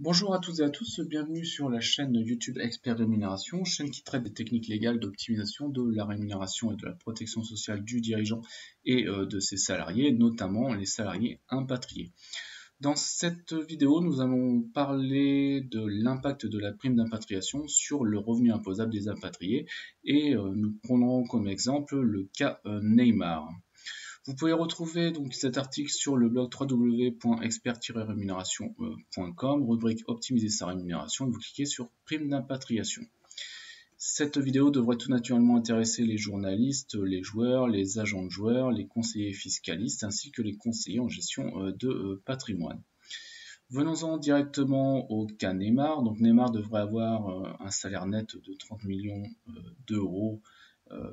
Bonjour à toutes et à tous, bienvenue sur la chaîne YouTube Expert Rémunération, chaîne qui traite des techniques légales d'optimisation de la rémunération et de la protection sociale du dirigeant et de ses salariés, notamment les salariés impatriés. Dans cette vidéo, nous allons parler de l'impact de la prime d'impatriation sur le revenu imposable des impatriés et nous prendrons comme exemple le cas Neymar. Vous pouvez retrouver donc cet article sur le blog www.expert-rémunération.com, rubrique optimiser sa rémunération, et vous cliquez sur prime d'impatriation. Cette vidéo devrait tout naturellement intéresser les journalistes, les joueurs, les agents de joueurs, les conseillers fiscalistes ainsi que les conseillers en gestion de patrimoine. Venons-en directement au cas Neymar. Donc Neymar devrait avoir un salaire net de 30 millions d'euros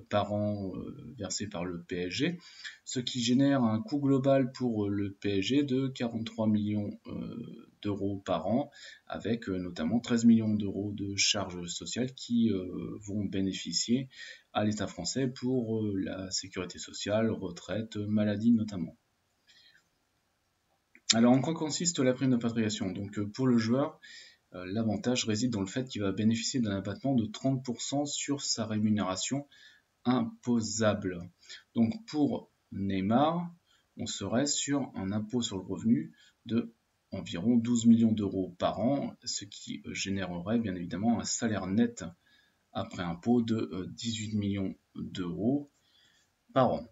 par an versé par le PSG, ce qui génère un coût global pour le PSG de 43 millions d'euros par an, avec notamment 13 millions d'euros de charges sociales qui vont bénéficier à l'État français pour la sécurité sociale, retraite, maladie notamment. Alors en quoi consiste la prime d'impatriation? Donc pour le joueur, l'avantage réside dans le fait qu'il va bénéficier d'un abattement de 30% sur sa rémunération imposable. Donc pour Neymar, on serait sur un impôt sur le revenu de environ 12 millions d'euros par an, ce qui générerait bien évidemment un salaire net après impôt de 18 millions d'euros par an.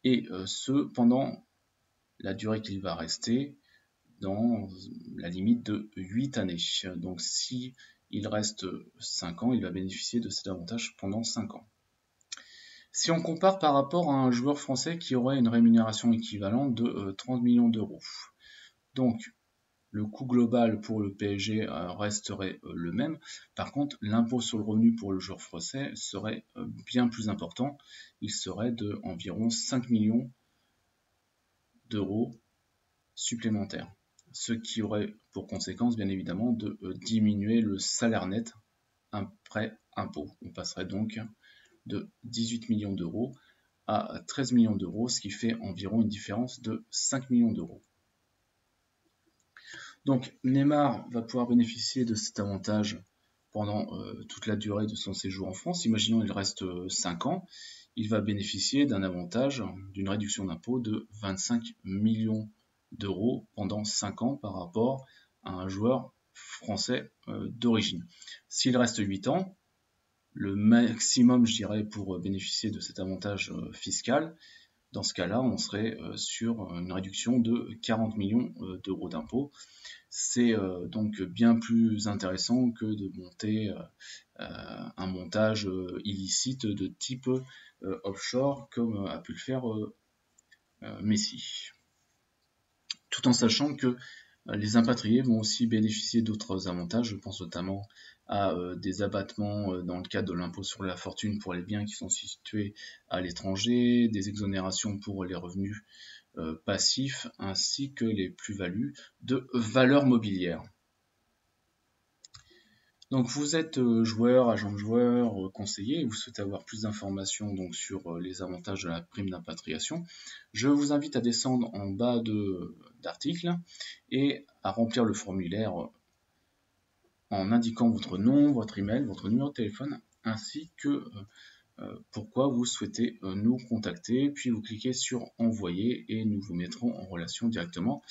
Et ce, pendant la durée qu'il va rester, dans la limite de 8 années. Donc si il reste 5 ans, il va bénéficier de cet avantage pendant 5 ans. Si on compare par rapport à un joueur français qui aurait une rémunération équivalente de 30 millions d'euros. Donc le coût global pour le PSG resterait le même. Par contre, l'impôt sur le revenu pour le joueur français serait bien plus important. Il serait de environ 5 millions d'euros supplémentaires. Ce qui aurait pour conséquence, bien évidemment, de diminuer le salaire net après impôt. On passerait donc de 18 millions d'euros à 13 millions d'euros, ce qui fait environ une différence de 5 millions d'euros. Donc Neymar va pouvoir bénéficier de cet avantage pendant toute la durée de son séjour en France. Imaginons qu'il reste 5 ans, il va bénéficier d'un avantage, d'une réduction d'impôt de 25 millions d'euros pendant 5 ans par rapport à un joueur français d'origine. S'il reste 8 ans, le maximum, je dirais, pour bénéficier de cet avantage fiscal, dans ce cas-là, on serait sur une réduction de 40 millions d'euros d'impôts. C'est donc bien plus intéressant que de monter un montage illicite de type offshore, comme a pu le faire Messi. Tout en sachant que les impatriés vont aussi bénéficier d'autres avantages, je pense notamment à des abattements dans le cadre de l'impôt sur la fortune pour les biens qui sont situés à l'étranger, des exonérations pour les revenus passifs, ainsi que les plus-values de valeur mobilière. Donc vous êtes joueur, agent de joueur, conseiller, et vous souhaitez avoir plus d'informations donc sur les avantages de la prime d'impatriation. Je vous invite à descendre en bas de l'article et à remplir le formulaire en indiquant votre nom, votre email, votre numéro de téléphone, ainsi que pourquoi vous souhaitez nous contacter. Puis vous cliquez sur envoyer et nous vous mettrons en relation directement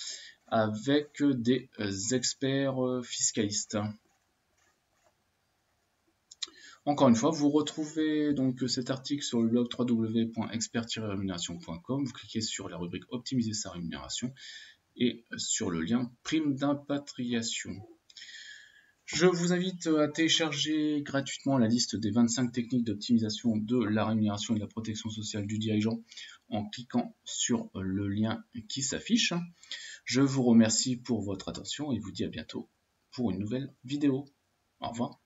avec des experts fiscalistes. Encore une fois, vous retrouvez donc cet article sur le blog www.expert-rémunération.com. Vous cliquez sur la rubrique optimiser sa rémunération et sur le lien prime d'impatriation. Je vous invite à télécharger gratuitement la liste des 25 techniques d'optimisation de la rémunération et de la protection sociale du dirigeant en cliquant sur le lien qui s'affiche. Je vous remercie pour votre attention et vous dis à bientôt pour une nouvelle vidéo. Au revoir.